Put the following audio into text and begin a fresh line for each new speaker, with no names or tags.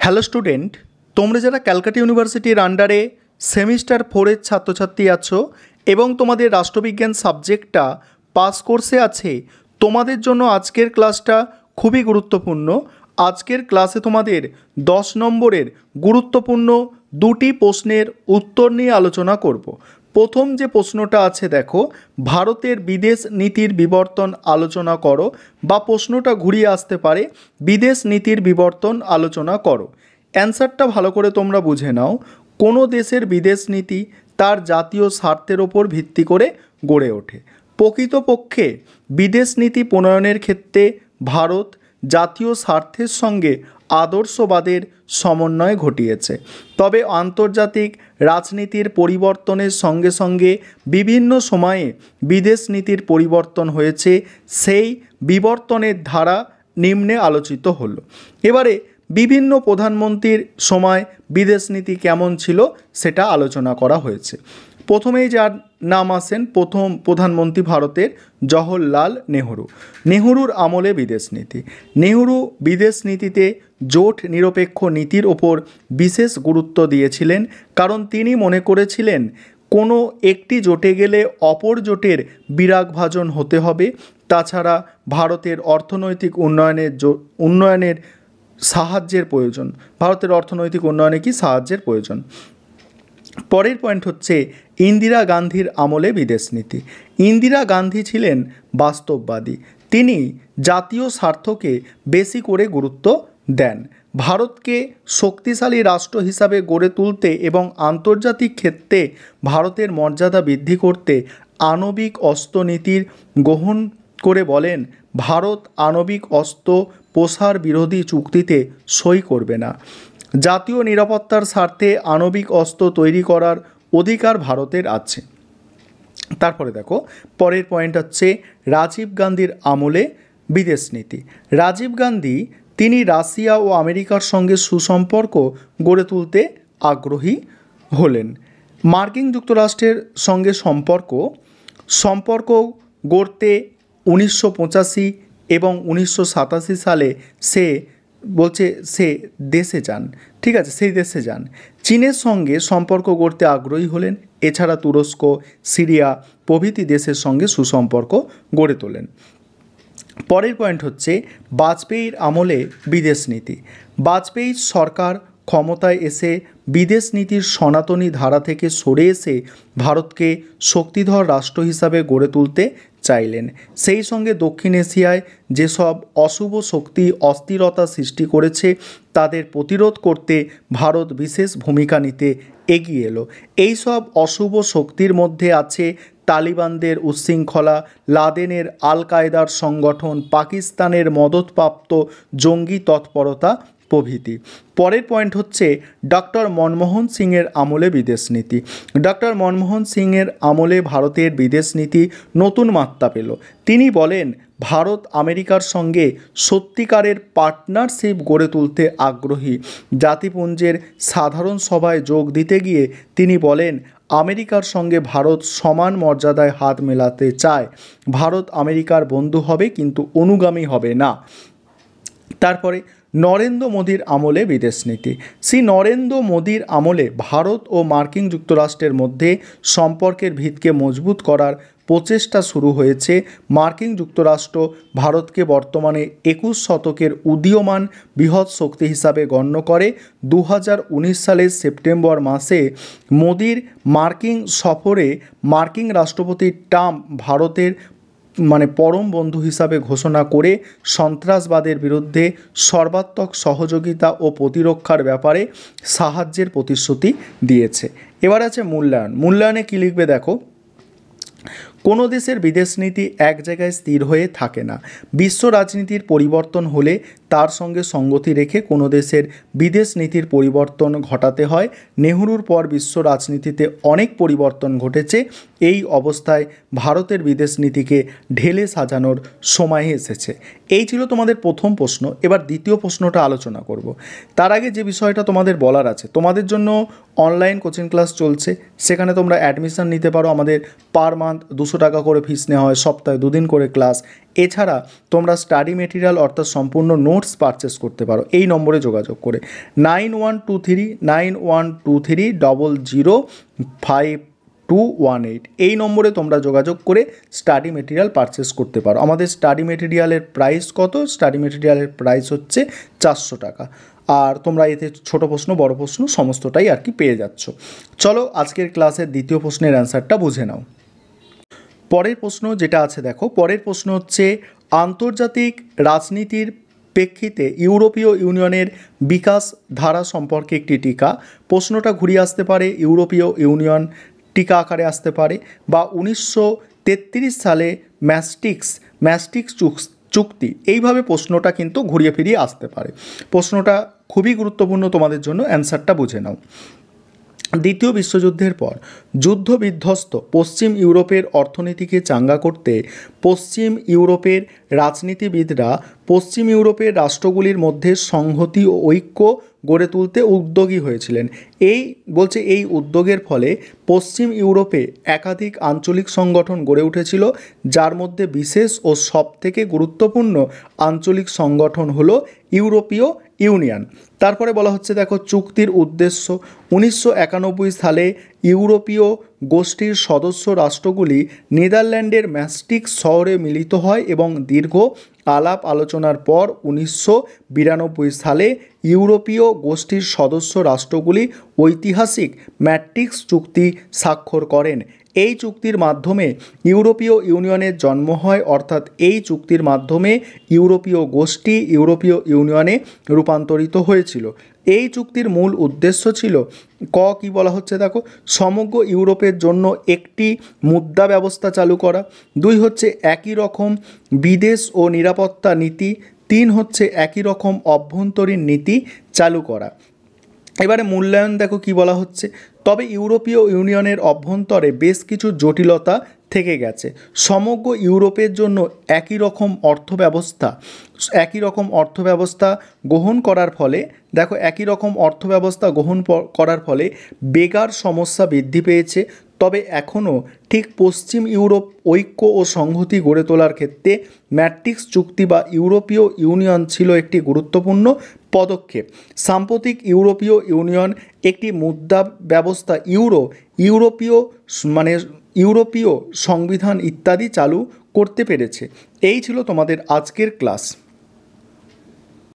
Hello student, তোমরা যারা ক্যালকাটা ইউনিভার্সিটির আন্ডারে সেমিস্টার 4-এর ছাত্রছাত্রী আছো এবং তোমাদের রাষ্ট্রবিজ্ঞান সাবজেক্টটা পাস কোর্সে আছে, তোমাদের জন্য আজকের ক্লাসটা খুবই গুরুত্বপূর্ণ। আজকের ক্লাসে তোমাদের 10 নম্বরের গুরুত্বপূর্ণ দুটি প্রশ্নের উত্তর নিয়ে আলোচনা করব। প্রথম যে প্রশ্নটা আছে দেখো, ভারতের বিদেশ নীতির বিবর্তন আলোচনা করো, বা প্রশ্নটা ঘুরিয়ে আসতে পারে বিদেশ নীতির বিবর্তন আলোচনা করো। অ্যান্সারটা ভালো করে তোমরা বুঝে নাও। কোনো দেশের বিদেশ নীতি তার জাতীয় স্বার্থের ওপর ভিত্তি করে গড়ে ওঠে। প্রকৃতপক্ষে বিদেশ নীতি প্রণয়নের ক্ষেত্রে ভারত জাতীয় স্বার্থের সঙ্গে আদর্শবাদের সমন্বয় ঘটিয়েছে। তবে আন্তর্জাতিক রাজনীতির পরিবর্তনের সঙ্গে সঙ্গে বিভিন্ন সময়ে বিদেশ নীতির পরিবর্তন হয়েছে। সেই বিবর্তনের ধারা নিম্নে আলোচিত হলো। এবারে বিভিন্ন প্রধানমন্ত্রীর সময় বিদেশ নীতি কেমন ছিল সেটা আলোচনা করা হয়েছে। প্রথমেই যার নাম আসেন প্রথম প্রধানমন্ত্রী ভারতের জওহরলাল নেহরু। নেহরুর আমলে বিদেশ নীতি। নেহরু বিদেশ নীতিতে জোট নিরপেক্ষ নীতির ওপর বিশেষ গুরুত্ব দিয়েছিলেন, কারণ তিনি মনে করেছিলেন কোনো একটি জোটে গেলে অপর জোটের বিরাগভাজন হতে হবে। তাছাড়া ভারতের অর্থনৈতিক উন্নয়নের সাহায্যের প্রয়োজন। ভারতের অর্থনৈতিক উন্নয়নে কি সাহায্যের প্রয়োজন। পরের পয়েন্ট হচ্ছে ইন্দিরা গান্ধীর আমলে বিদেশ নীতি। ইন্দিরা গান্ধী ছিলেন বাস্তববাদী। তিনি জাতীয় স্বার্থকে বেশি করে গুরুত্ব দেন। ভারতকে শক্তিশালী রাষ্ট্র হিসাবে গড়ে তুলতে এবং আন্তর্জাতিক ক্ষেত্রে ভারতের মর্যাদা বৃদ্ধি করতে আণবিক অস্ত্র নীতির গ্রহণ করে বলেন, ভারত আণবিক অস্ত্র প্রসার বিরোধী চুক্তিতে সই করবে না। জাতীয় নিরাপত্তার স্বার্থে আণবিক অস্ত্র তৈরি করার অধিকার ভারতের আছে। তারপরে দেখো, পরের পয়েন্ট হচ্ছে রাজীব গান্ধীর আমলে বিদেশ নীতি। রাজীব গান্ধী তিনি রাশিয়া ও আমেরিকার সঙ্গে সুসম্পর্ক গড়ে তুলতে আগ্রহী হলেন। মার্কিন যুক্তরাষ্ট্রের সঙ্গে সম্পর্ক গড়তে 1985 এবং 1987 সালে সে দেশে যান। ঠিক আছে, সেই দেশে যান। চীনের সঙ্গে সম্পর্ক গড়তে আগ্রহী হলেন। এছাড়া তুরস্ক, সিরিয়া প্রভৃতি দেশের সঙ্গে সুসম্পর্ক গড়ে তোলেন। পরের পয়েন্ট হচ্ছে বাজপেয়ীর আমলে বিদেশ নীতি। বাজপেয়ী সরকার ক্ষমতায় এসে বিদেশ নীতির সনাতনী ধারা থেকে সরে এসে ভারতকে শক্তিধর রাষ্ট্র হিসাবে গড়ে তুলতে চাইলেন। সেই সঙ্গে দক্ষিণ এশিয়ায় যেসব অশুভ শক্তি অস্থিরতা সৃষ্টি করেছে তাদের প্রতিরোধ করতে ভারত বিশেষ ভূমিকা নিতে এগিয়ে এলো। এই সব অশুভ শক্তির মধ্যে আছে তালিবানদের উচ্ছৃঙ্খলা, লাদেনের আল কায়দার সংগঠন, পাকিস্তানের মদতপ্রাপ্ত জঙ্গি তৎপরতা প্রভৃতি। পরের পয়েন্ট হচ্ছে ডক্টর মনমোহন সিংয়ের আমলে বিদেশ নীতি। ডক্টর মনমোহন সিংয়ের আমলে ভারতের বিদেশ নীতি নতুন মাত্রা পেল। তিনি বলেন, ভারত আমেরিকার সঙ্গে সত্যিকারের পার্টনারশিপ গড়ে তুলতে আগ্রহী। জাতিপুঞ্জের সাধারণ সভায় যোগ দিতে গিয়ে তিনি বলেন, আমেরিকার সঙ্গে ভারত সমান মর্যাদায় হাত মেলাতে চায়। ভারত আমেরিকার বন্ধু হবে কিন্তু অনুগামী হবে না। তারপরে নরেন্দ্র মোদীর আমলে বিদেশ নীতি। শ্রী নরেন্দ্র মোদীর আমলে ভারত ও মার্কিন যুক্তরাষ্ট্রের মধ্যে সম্পর্কের ভিতকে মজবুত করার প্রচেষ্টা শুরু হয়েছে। মার্কিন যুক্তরাষ্ট্র ভারতকে বর্তমানে 21 শতকের উদীয়মান বৃহৎ শক্তি হিসাবে গণ্য করে। 2019 সালের সেপ্টেম্বর মাসে মোদীর মার্কিন সফরে মার্কিন রাষ্ট্রপতি ট্রাম্প ভারতের পরম বন্ধু হিসাবে ঘোষণা করে সন্ত্রাসবাদের বিরুদ্ধে সর্বাত্মক সহযোগিতা ও প্রতিরক্ষার ব্যাপারে সাহায্যের প্রতিশ্রুতি দিয়েছে। এবার আছে মূল্যায়ন। মূল্যায়নে কী লিখবে দেখো, কোনো দেশের বিদেশ নীতি এক জায়গায় স্থির হয়ে থাকে না। বিশ্ব রাজনীতির পরিবর্তন হলে তার সঙ্গে সঙ্গতি রেখে কোনো দেশের বিদেশ নীতির পরিবর্তন ঘটাতে হয়। নেহরুর পর বিশ্ব রাজনীতিতে অনেক পরিবর্তন ঘটেছে। এই অবস্থায় ভারতের বিদেশ নীতিকে ঢেলে সাজানোর সময় এসেছে। এই ছিল তোমাদের প্রথম প্রশ্ন। এবার দ্বিতীয় প্রশ্নটা আলোচনা করব। তার আগে যে বিষয়টা তোমাদের বলার আছে, তোমাদের জন্য অনলাইন কোচিং ক্লাস চলছে। সেখানে তোমরা অ্যাডমিশন নিতে পারো। আমাদের পার মান্থ 200 টাকা করে ফিস নেওয়া হয়, সপ্তাহে 2 দিন করে ক্লাস। এছাড়া তোমরা স্টাডি মেটেরিয়াল অর্থাৎ সম্পূর্ণ নোট নোটস পারচেস করতে পারো এই নম্বরে যোগাযোগ করে 9123 এই নম্বরে তোমরা যোগাযোগ করে স্টাডি মেটেরিয়াল পারচেস করতে পারো। আমাদের স্টাডি মেটেরিয়ালের প্রাইস কত? স্টাডি মেটেরিয়ালের প্রাইস হচ্ছে 400 টাকা। আর তোমরা এতে ছোট প্রশ্ন বড় প্রশ্ন সমস্তটাই আর কি পেয়ে যাচ্ছ। চলো আজকের ক্লাসের দ্বিতীয় প্রশ্নের অ্যান্সারটা বুঝে নাও। পরের প্রশ্ন যেটা আছে দেখো, পরের প্রশ্ন হচ্ছে আন্তর্জাতিক রাজনীতির প্রেক্ষিতে ইউরোপীয় ইউনিয়নের বিকাশ ধারা সম্পর্কে একটি টিকা। প্রশ্নটা ঘুরিয়ে আসতে পারে ইউরোপীয় ইউনিয়ন টিকা আকারে আসতে পারে, বা 1933 সালে ম্যাস্টিক্স চুক্তি, এইভাবে প্রশ্নটা কিন্তু ঘুরিয়ে ফিরিয়ে আসতে পারে। প্রশ্নটা খুবই গুরুত্বপূর্ণ তোমাদের জন্য, অ্যান্সারটা বুঝে নাও। দ্বিতীয় বিশ্বযুদ্ধের পর যুদ্ধ বিধ্বস্ত পশ্চিম ইউরোপের অর্থনীতিকে চাঙ্গা করতে পশ্চিম ইউরোপের রাজনীতিবিদরা পশ্চিম ইউরোপের রাষ্ট্রগুলির মধ্যে সংহতি ও ঐক্য গড়ে তুলতে উদ্যোগী হয়েছিলেন। এই উদ্যোগের ফলে পশ্চিম ইউরোপে একাধিক আঞ্চলিক সংগঠন গড়ে উঠেছিল, যার মধ্যে বিশেষ ও সবথেকে গুরুত্বপূর্ণ আঞ্চলিক সংগঠন হলো ইউরোপীয় ইউনিয়ন। তারপরে বলা হচ্ছে দেখো চুক্তির উদ্দেশ্য। 1991 সালে ইউরোপীয় গোষ্ঠীর সদস্য রাষ্ট্রগুলি নেদারল্যান্ডের ম্যাস্টিক্স শহরে মিলিত হয় এবং দীর্ঘ আলাপ আলোচনার পর 1992 সালে ইউরোপীয় গোষ্ঠীর সদস্য রাষ্ট্রগুলি ঐতিহাসিক ম্যাট্রিক্স চুক্তি স্বাক্ষর করেন। এই চুক্তির মাধ্যমে ইউরোপীয় ইউনিয়নের জন্ম হয়, অর্থাৎ এই চুক্তির মাধ্যমে ইউরোপীয় গোষ্ঠী ইউরোপীয় ইউনিয়নে রূপান্তরিত হয়েছিল। এই চুক্তির মূল উদ্দেশ্য ছিল কি বলা হচ্ছে দেখো, সমগ্র ইউরোপের জন্য একটি মুদ্রা ব্যবস্থা চালু করা। 2 হচ্ছে একই রকম বিদেশ ও নিরাপত্তা নীতি। 3 হচ্ছে একই রকম অভ্যন্তরীণ নীতি চালু করা। এবারে মূল্যায়ন দেখো কি বলা হচ্ছে, তবে ইউরোপীয় ইউনিয়নের অভ্যন্তরে বেশ কিছু জটিলতা থেকে গেছে। সমগ্র ইউরোপের জন্য একই রকম অর্থব্যবস্থা গ্রহণ করার ফলে বেকার সমস্যা বৃদ্ধি পেয়েছে। তবে এখনও ঠিক পশ্চিম ইউরোপ ঐক্য ও সংহতি গড়ে তোলার ক্ষেত্রে ম্যাট্রিক্স চুক্তি বা ইউরোপীয় ইউনিয়ন ছিল একটি গুরুত্বপূর্ণ পদক্ষেপ। সাম্প্রতিক ইউরোপীয় ইউনিয়ন একটি মুদ্রা ব্যবস্থা, ইউরোপীয় সংবিধান ইত্যাদি চালু করতে পেরেছে। এই ছিল তোমাদের আজকের ক্লাস।